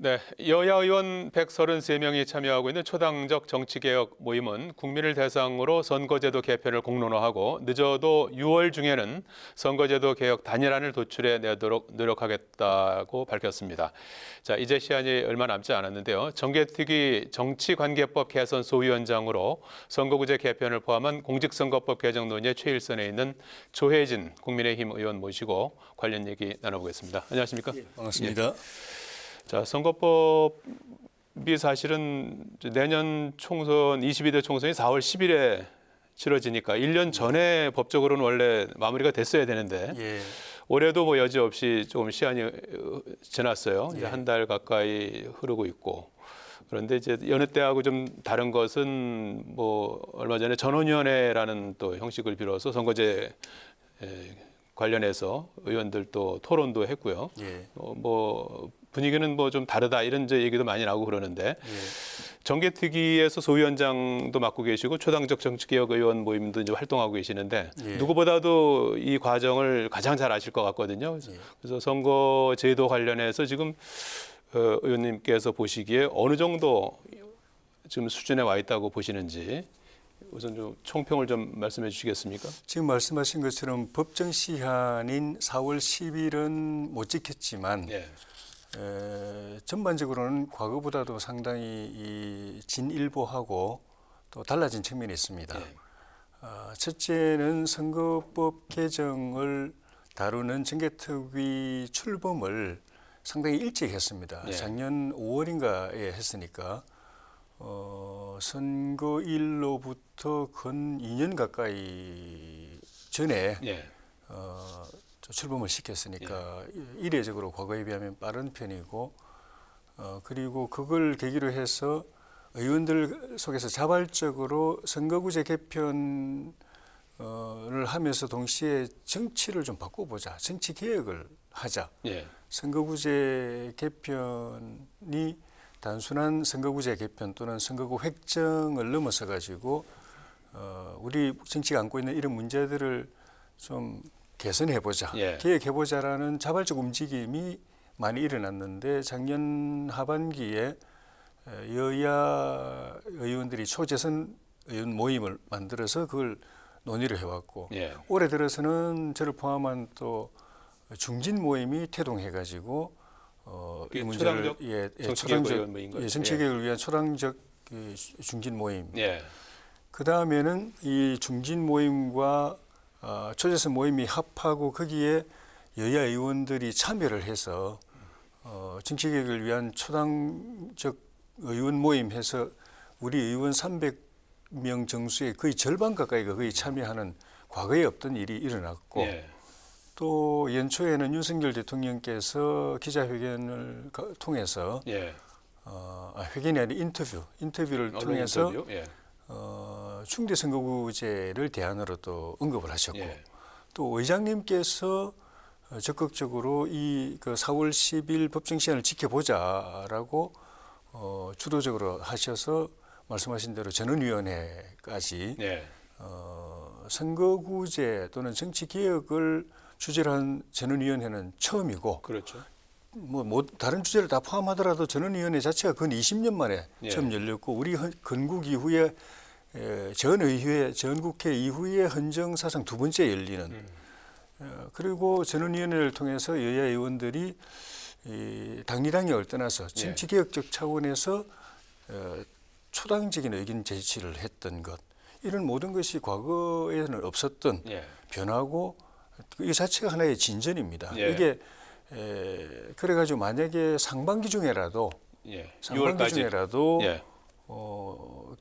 네, 여야 의원 133명이 참여하고 있는 초당적 정치개혁 모임은 국민을 대상으로 선거제도 개편을 공론화하고 늦어도 6월 중에는 선거제도 개혁 단일안을 도출해 내도록 노력하겠다고 밝혔습니다. 자, 이제 시한이 얼마 남지 않았는데요. 정개특위 정치관계법 개선 소위원장으로 선거구제 개편을 포함한 공직선거법 개정 논의에 최일선에 있는 조혜진 국민의힘 의원 모시고 관련 얘기 나눠보겠습니다. 안녕하십니까? 반갑습니다. 자, 선거법이 사실은 내년 총선 22대 총선이 4월 10일에 치러지니까 1년 전에 법적으로는 원래 마무리가 됐어야 되는데 예. 올해도 뭐 여지없이 조금 시한이 지났어요. 이제 예. 한 달 가까이 흐르고 있고. 그런데 이제 여느 때하고 좀 다른 것은 뭐 얼마 전에 전원위원회라는 또 형식을 빌어서 선거제 관련해서 의원들도 토론도 했고요. 예. 뭐 분위기는 뭐 좀 다르다 이런 이제 얘기도 많이 나오고 그러는데 예. 정개특위에서 소위원장도 맡고 계시고 초당적 정치개혁 의원 모임도 이제 활동하고 계시는데 예. 누구보다도 이 과정을 가장 잘 아실 것 같거든요. 그래서 선거제도 관련해서 지금 의원님께서 보시기에 어느 정도 지금 수준에 와 있다고 보시는지 우선 좀 총평을 좀 말씀해 주시겠습니까? 지금 말씀하신 것처럼 법정 시한인 4월 10일은 못 지켰지만 예. 전반적으로는 과거보다도 상당히 진일보하고 또 달라진 측면이 있습니다. 예. 첫째는 선거법 개정을 다루는 정개특위 출범을 상당히 일찍 했습니다. 예. 작년 5월인가에 했으니까 선거일로부터 근 2년 가까이 전에 예. 출범을 시켰으니까 이례적으로 과거에 비하면 빠른 편이고 그리고 그걸 계기로 해서 의원들 속에서 자발적으로 선거구제 개편을 하면서 동시에 정치를 좀 바꿔보자, 정치 개혁을 하자. 예. 선거구제 개편이 단순한 선거구제 개편 또는 선거구 획정을 넘어서 가지고 우리 정치가 안고 있는 이런 문제들을 좀 개선해보자, 예. 개혁해보자라는 자발적 움직임이 많이 일어났는데 작년 하반기에 여야 의원들이 초재선 의원 모임을 만들어서 그걸 논의를 해왔고 예. 올해 들어서는 저를 포함한 또 중진 모임이 태동해가지고 이 문제를 정치개혁 의원 모임인가요? 정치개혁을 위한 초당적 중진 모임. 예. 그 다음에는 이 중진 모임과 초재선 모임이 합하고 거기에 여야 의원들이 참여를 해서 정치개혁을 위한 초당적 의원 모임 해서 우리 의원 300명 정수의 거의 절반 가까이가 거의 참여하는 과거에 없던 일이 일어났고 예. 또 연초에는 윤석열 대통령께서 기자회견을 통해서 예. 회견이 아닌 인터뷰를 통해서 인터뷰? 예. 중대 선거구제를 대안으로 또 언급을 하셨고 예. 또 의장님께서 적극적으로 그 4월 10일 법정 시한을 지켜보자라고 주도적으로 하셔서 말씀하신 대로 전원위원회까지 예. 선거구제 또는 정치개혁을 주제로 한 전원위원회는 처음이고 그렇죠. 뭐 다른 주제를 다 포함하더라도 전원위원회 자체가 근 20년 만에 처음 열렸고 우리 건국 이후에 전 의회, 전 국회 이후에 헌정사상 두 번째 열리는 그리고 전원위원회를 통해서 여야 의원들이 당리당략을 떠나서 정치개혁적 차원에서 초당적인 의견 제시를 했던 것 이런 모든 것이 과거에는 없었던 변화고 이 자체가 하나의 진전입니다. 이게 그래가지고 만약에 상반기 중에라도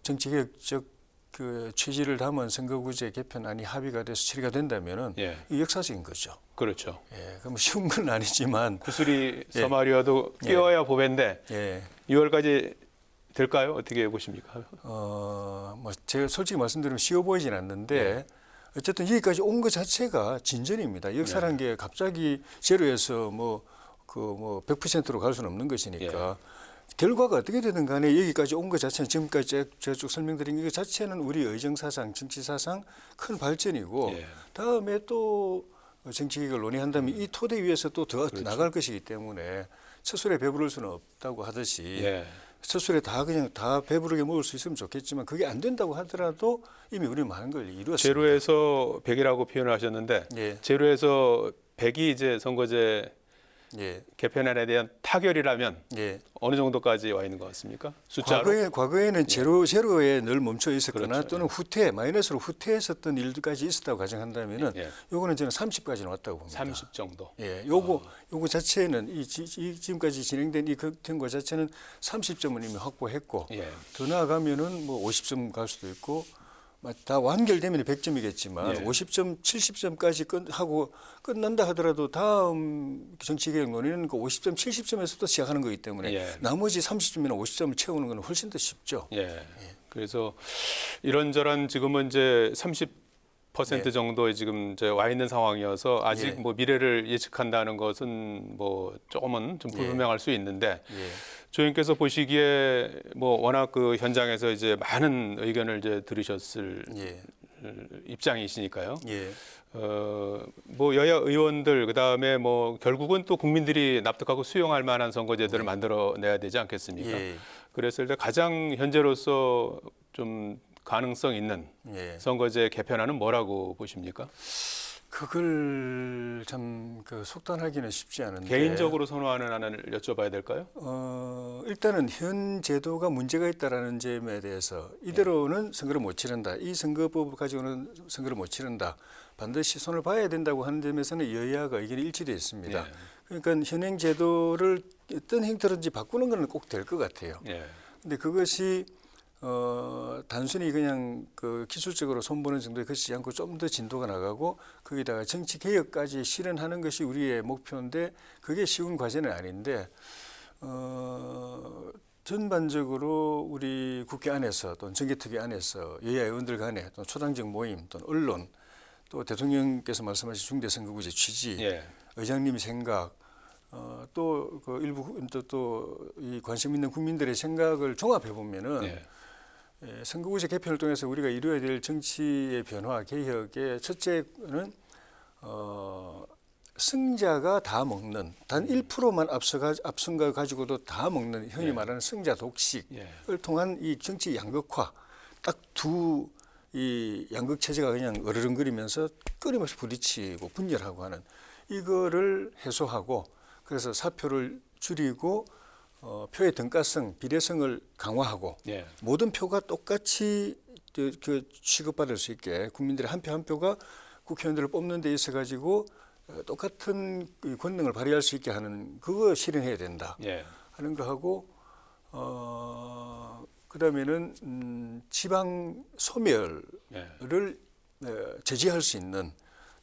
정치개혁적 그 취지를 담은 선거구제 개편안이 합의가 돼서 처리가 된다면은 이 역사적인 거죠. 그렇죠. 그럼 쉬운 건 아니지만 구슬이 서마리와도 끼워야 보배인데 6월까지 될까요? 어떻게 보십니까? 뭐 제가 솔직히 말씀드리면 쉬워 보이진 않는데 어쨌든 여기까지 온 것 자체가 진전입니다. 역사라는 게 갑자기 제로에서 100%로 갈 수는 없는 것이니까 결과가 어떻게 되든 간에 여기까지 온 것 자체는 지금까지 제가 쭉 설명드린 것 자체는 우리 의정사상, 정치사상 큰 발전이고 다음에 또 정치개혁을 논의한다면 이 토대 위에서 또 더 나갈 것이기 때문에 첫술에 배부를 수는 없다고 하듯이 예. 첫술에 다 그냥 다 배부르게 먹을 수 있으면 좋겠지만 그게 안 된다고 하더라도 이미 우리는 많은 걸 이루었습니다. 제로에서 100이라고 표현을 하셨는데 예. 제로에서 100이 이제 선거제 예. 개편안에 대한 타결이라면 예. 어느 정도까지 와 있는 것 같습니까? 숫자로? 과거에는 제로에 늘 멈춰 있었거나 그렇죠. 또는 후퇴, 마이너스로 후퇴했었던 일들까지 있었다고 가정한다면은 예. 요거는 저는 30까지는 왔다고 봅니다. 30 정도. 예, 요거 자체는 이 지금까지 진행된 이 경과 자체는 30점은 이미 확보했고 예. 더 나아가면은 뭐 50점 갈 수도 있고 다 완결되면 100점이겠지만 예. 50점, 70점까지 하고 끝난다 하더라도 다음 정치개혁 논의는 그 50점, 70점에서부터 시작하는 거기 때문에 예. 나머지 30점이나 50점을 채우는 건 훨씬 더 쉽죠. 예. 그래서 이런저런 지금은 이제 30% 예. 정도에 지금 이제 와 있는 상황이어서 아직 예. 뭐 미래를 예측한다는 것은 뭐 조금은 좀 불분명할 수 있는데 예. 조님께서 보시기에 뭐 워낙 그 현장에서 이제 많은 의견을 이제 들으셨을 예. 입장이시니까요. 예. 뭐 여야 의원들 그다음에 뭐 결국은 또 국민들이 납득하고 수용할 만한 선거제도를 만들어내야 되지 않겠습니까? 예. 그랬을 때 가장 현재로서 좀 가능성 있는 예. 선거제 개편안은 뭐라고 보십니까? 그걸 참 그 속단하기는 쉽지 않은데 개인적으로 선호하는 안을 여쭤봐야 될까요? 일단은 현 제도가 문제가 있다라는 점에 대해서 이대로는 선거를 못 치른다. 이 선거법을 가지고는 선거를 못 치른다. 반드시 손을 봐야 된다고 하는 점에서는 여야가 의견이 일치되어 있습니다. 예. 그러니까 현행 제도를 어떤 형태로든지 바꾸는 것은 꼭 될 것 같아요. 예. 근데 그것이 단순히 그냥 그 기술적으로 손보는 정도에 그치지 않고 좀 더 진도가 나가고 거기다가 정치 개혁까지 실현하는 것이 우리의 목표인데 그게 쉬운 과제는 아닌데 전반적으로 우리 국회 안에서 또는 정개특위 안에서 여야 의원들 간에 또 초당적 모임 또는 언론 또 대통령께서 말씀하신 중대선거구제 취지 예. 의장님의 생각 또 그 일부 또 이 관심 있는 국민들의 생각을 종합해 보면은 예. 선거구제 개편을 통해서 우리가 이루어야 될 정치의 변화, 개혁의 첫째는 승자가 다 먹는 단 1%만 앞선 걸 가지고도 다 먹는 흔히 예. 말하는 승자 독식을 예. 통한 이 정치 양극화 딱 두 이 양극 체제가 그냥 어르렁거리면서 끊임없이 부딪히고 분열하고 하는 이거를 해소하고 그래서 사표를 줄이고 표의 등가성, 비례성을 강화하고 예. 모든 표가 똑같이 그 취급받을 수 있게 국민들의 한 표 한 표가 국회의원들을 뽑는 데 있어 가지고 똑같은 권능을 발휘할 수 있게 하는 그거 실현해야 된다 예. 하는 거 하고 그다음에는 지방 소멸을 제지할 수 있는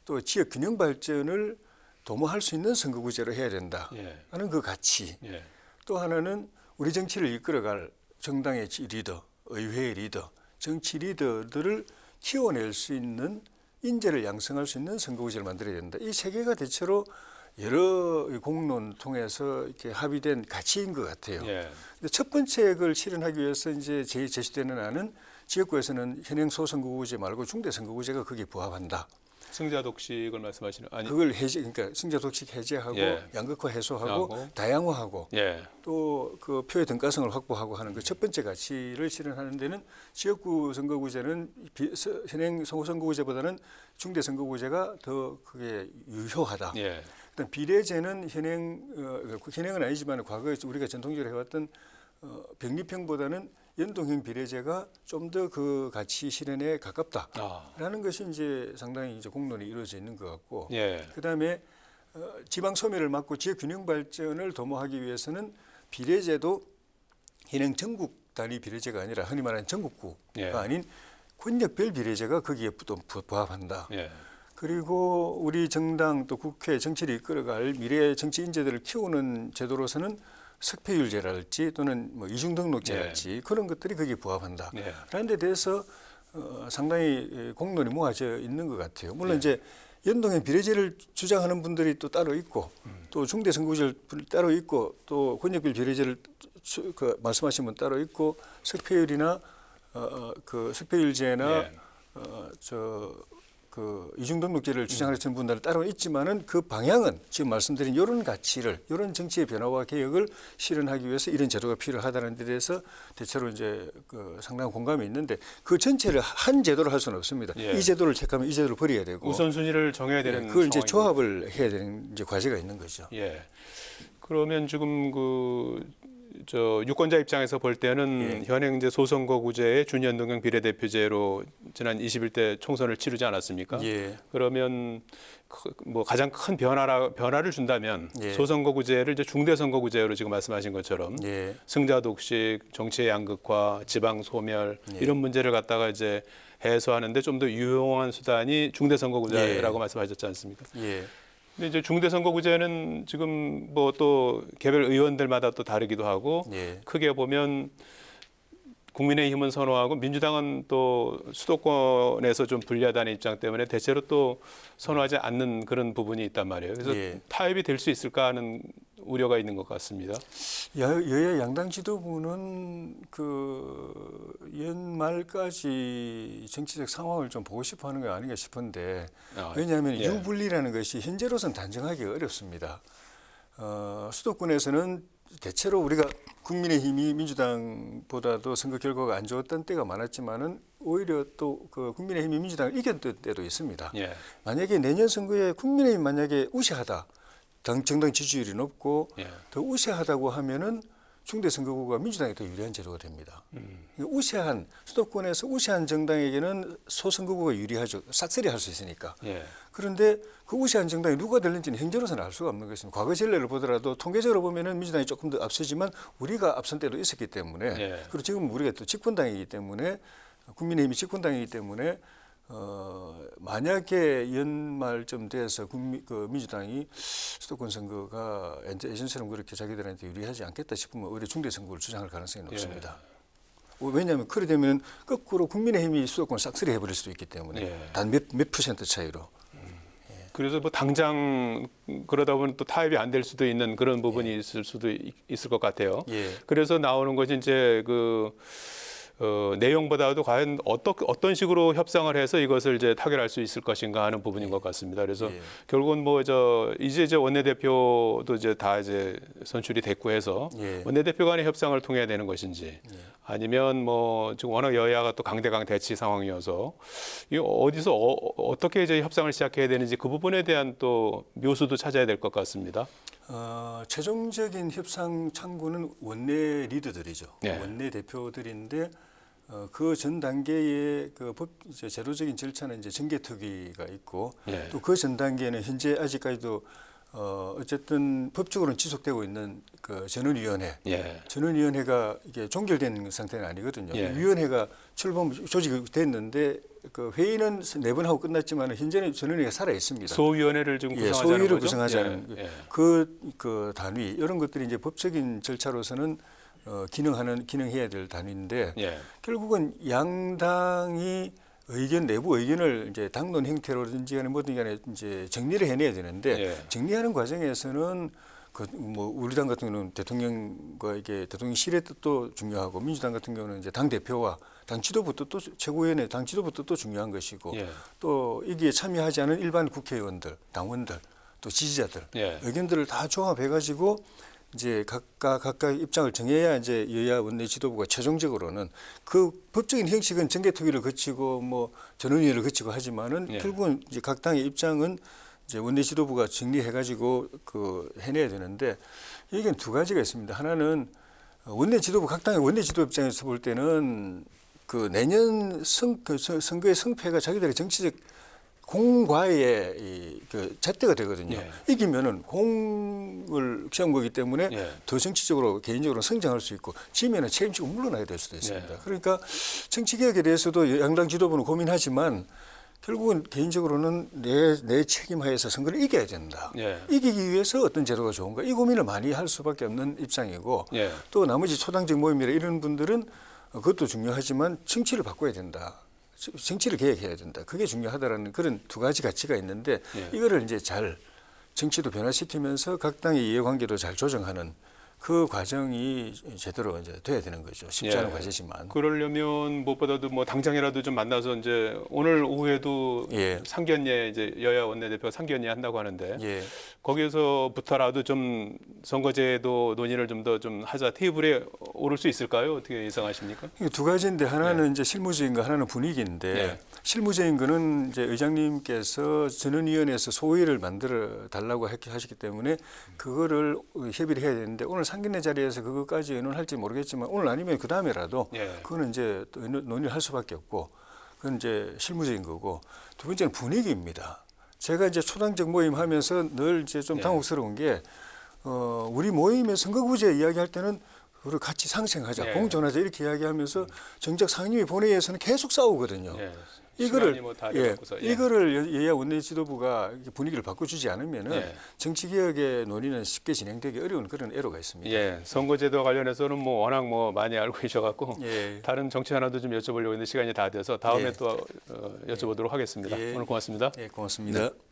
또 지역 균형 발전을 도모할 수 있는 선거구제로 해야 된다 예. 하는 그 가치. 예. 또 하나는 우리 정치를 이끌어갈 정당의 리더, 의회의 리더, 정치 리더들을 키워낼 수 있는 인재를 양성할 수 있는 선거구제를 만들어야 된다. 이 세 개가 대체로 여러 공론 통해서 이렇게 합의된 가치인 것 같아요. 예. 근데 첫 번째 걸 실현하기 위해서 이제 제시되는 안은 지역구에서는 현행 소선거구제 말고 중대선거구제가 거기에 부합한다. 승자 독식을 말씀하시는 아니 그걸 그러니까 승자 독식 해제하고 예. 양극화 해소하고 하고. 다양화하고 예. 또 그 표의 등가성을 확보하고 하는 그 첫 번째 가치를 실현하는 데는 지역구 선거구제는 현행 선거구제보다는 중대 선거구제가 더 그게 유효하다. 예. 일단 비례제는 현행은 아니지만 과거에 우리가 전통적으로 해왔던 병립형보다는 연동형 비례제가 좀 더 그 가치 실현에 가깝다라는 것이 이제 상당히 이제 공론이 이루어져 있는 것 같고, 예. 그다음에 지방 소멸을 막고 지역 균형 발전을 도모하기 위해서는 비례제도 현행 전국 단위 비례제가 아니라 흔히 말하는 전국구가 예. 아닌 권역별 비례제가 거기에 또 부합한다. 예. 그리고 우리 정당 또 국회 정치를 이끌어갈 미래 정치 인재들을 키우는 제도로서는 석패율제랄지 또는 뭐 이중등록제랄지 그런 것들이 거기에 부합한다. 예. 라는 데 대해서 상당히 공론이 모아져 있는 것 같아요. 물론 예. 이제 연동형 비례제를 주장하는 분들이 또 따로 있고 또 중대선거구제를 따로 있고 또 권역별 비례제를 말씀하신 분 따로 있고 석패율이나 그 석패율제나 예. 그 이중 등록제를 주장하는 분들은 따로 있지만은 그 방향은 지금 말씀드린 이런 가치를 이런 정치의 변화와 개혁을 실현하기 위해서 이런 제도가 필요하다는 데 대해서 대체로 이제 그 상당한 공감이 있는데 그 전체를 한 제도로 할 수는 없습니다. 예. 이 제도를 택하면 이 제도를 버려야 되고 우선순위를 정해야 되는 그걸 이제 상황이고. 조합을 해야 되는 이제 과제가 있는 거죠. 예. 그러면 지금 저 유권자 입장에서 볼 때는 현행 이제 소선거구제의 준연동형 비례대표제로 지난 21대 총선을 치르지 않았습니까? 예. 그러면 뭐 가장 큰 변화를 준다면 예. 소선거구제를 이제 중대선거구제로 지금 말씀하신 것처럼 예. 승자 독식, 정치의 양극화, 지방 소멸 예. 이런 문제를 갖다가 이제 해소하는데 좀 더 유용한 수단이 중대선거구제라고 말씀하셨지 않습니까? 예. 근데 이제 중대선거구제는 지금 뭐 또 개별 의원들마다 또 다르기도 하고 예. 크게 보면 국민의힘은 선호하고 민주당은 또 수도권에서 좀 불리하다는 입장 때문에 대체로 또 선호하지 않는 그런 부분이 있단 말이에요. 그래서 예. 타협이 될 수 있을까 하는 우려가 있는 것 같습니다. 여야 양당 지도부는 그 연말까지 정치적 상황을 좀 보고 싶어 하는 게 아닌가 싶은데 왜냐하면 예. 유불리라는 것이 현재로서는 단정하기 어렵습니다. 수도권에서는 대체로 우리가 국민의힘이 민주당보다도 선거 결과가 안 좋았던 때가 많았지만은 오히려 또 그 국민의힘이 민주당을 이겼던 때도 있습니다. 예. 만약에 내년 선거에 국민의힘 만약에 우세하다. 정당 지지율이 높고 예. 더 우세하다고 하면은 중대선거구가 민주당이 더 유리한 제도가 됩니다. 우세한 수도권에서 우세한 정당에게는 소선거구가 유리하죠. 싹쓸이 할 수 있으니까. 예. 그런데 그 우세한 정당이 누가 될는지는 현재로서는 알 수가 없는 것입니다. 과거 전례를 보더라도 통계적으로 보면은 민주당이 조금 더 앞서지만 우리가 앞선 때도 있었기 때문에 예. 그리고 지금 우리가 또 집권당이기 때문에 국민의힘이 집권당이기 때문에 만약에 연말쯤 돼서 민주당이 수도권 선거가 예전처럼 그렇게 자기들한테 유리하지 않겠다 싶으면 오히려 중대 선거를 주장할 가능성이 높습니다. 왜냐하면 그래 되면 거꾸로 국민의힘이 수도권을 싹쓸이 해버릴 수도 있기 때문에 예. 단 몇 퍼센트 차이로. 그래서 뭐 당장 그러다 보면 또 타협이 안 될 수도 있는 그런 부분이 있을 수도 있을 것 같아요. 예. 그래서 나오는 것이 이제 내용보다도 과연 어떤 식으로 협상을 해서 이것을 이제 타결할 수 있을 것인가 하는 부분인 것 같습니다. 그래서 예. 결국은 이제 원내대표도 이제 다 이제 선출이 됐고 해서 예. 원내대표 간의 협상을 통해야 되는 것인지 아니면 뭐 지금 워낙 여야가 또 강대강 대치 상황이어서 이 어디서 어떻게 이제 협상을 시작해야 되는지 그 부분에 대한 또 묘수도 찾아야 될 것 같습니다. 최종적인 협상 창구는 원내 리더들이죠. 예. 원내 대표들인데 그 전 단계의 이제 제도적인 절차는 이제 정개특위가 있고 예. 또 그 전 단계는 현재 아직까지도 어쨌든 법적으로는 지속되고 있는 그 전원위원회. 예. 전원위원회가 이게 종결된 상태는 아니거든요. 예. 위원회가 출범 조직이 됐는데 그 회의는 4번 하고 끝났지만 현재는 전원위가 살아 있습니다. 소위원회를 지금 구성하자는 소위를 거죠? 구성하자는 예. 그 단위 이런 것들이 이제 법적인 절차로서는 기능해야 될 단위인데 예. 결국은 양당이 내부 의견을 이제 당론 형태로든지 간에 뭐든 간에 이제 정리를 해내야 되는데 예. 정리하는 과정에서는 우리 당 같은 경우는 대통령과 이게 대통령실의 뜻도 중요하고 민주당 같은 경우는 이제 당 대표와 당 지도부터 또 최고위원회 당 지도부터 또 중요한 것이고 예. 또 여기에 참여하지 않은 일반 국회의원들, 당원들, 또 지지자들 예. 의견들을 다 조합해 가지고 이제 각각 입장을 정해야 이제 여야 원내 지도부가 최종적으로는 그 법적인 형식은 정개특위를 거치고 뭐 전원위원회를 거치고 하지만은 예. 결국은 이제 각 당의 입장은 이제 원내 지도부가 정리해 가지고 해내야 되는데 여기는 두 가지가 있습니다. 하나는 원내 지도부 각 당의 원내 지도부 입장에서 볼 때는 그 내년 선거의 성패가 자기들의 정치적 공과의 잣대가 되거든요. 예. 이기면은 공을 취한 거기 때문에 예. 더 정치적으로 개인적으로 성장할 수 있고 지면은 책임지고 물러나야 될 수도 있습니다. 예. 그러니까 정치개혁에 대해서도 양당 지도부는 고민하지만 결국은 개인적으로는 내 책임하에서 선거를 이겨야 된다. 예. 이기기 위해서 어떤 제도가 좋은가 이 고민을 많이 할 수밖에 없는 입장이고 예. 또 나머지 초당적 모임이나 이런 분들은 그것도 중요하지만 정치를 바꿔야 된다. 정치를 개혁해야 된다. 그게 중요하다라는 그런 두 가지 가치가 있는데 예. 이거를 이제 잘 정치도 변화시키면서 각 당의 이해관계도 잘 조정하는 그 과정이 제대로 이제 돼야 되는 거죠. 쉽지 않은 예. 과제지만. 그러려면 무엇보다도 뭐 당장이라도 좀 만나서 이제 오늘 오후에도 예. 상견례 이제 여야 원내대표 상견례 한다고 하는데 예. 거기에서부터라도 좀 선거제도 논의를 좀 더 좀 하자 테이블에 오를 수 있을까요? 어떻게 예상하십니까? 이게 두 가지인데 하나는 이제 실무적인 거, 하나는 분위기인데 네. 실무적인 거는 이제 의장님께서 전원위원회에서 소위를 만들어 달라고 하셨기 때문에 그거를 협의를 해야 되는데 오늘 상견례 자리에서 그것까지 의논할지 모르겠지만 오늘 아니면 그 다음에라도 예. 그거는 이제 또 논의를 할 수밖에 없고 그건 이제 실무적인 거고 두 번째는 분위기입니다. 제가 이제 초당적 모임 하면서 늘 이제 좀 네. 당혹스러운 게 우리 모임에 선거구제 이야기할 때는 그걸 같이 상생하자, 네. 공존하자 이렇게 이야기하면서 정작 상임위 본회의에서는 계속 싸우거든요. 예. 이거를 시간이 뭐다 예, 돼갖고서, 예. 이거를 여야 원내 지도부가 분위기를 바꿔주지 않으면은 예. 정치 개혁의 논의는 쉽게 진행되기 어려운 그런 애로가 있습니다. 예, 선거제도 관련해서는 뭐 워낙 뭐 많이 알고 계셔갖고 예. 다른 정치 하나도 좀 여쭤보려고 했는데 시간이 다 돼서 다음에 예. 또 여쭤보도록 하겠습니다. 예. 오늘 고맙습니다. 예, 고맙습니다.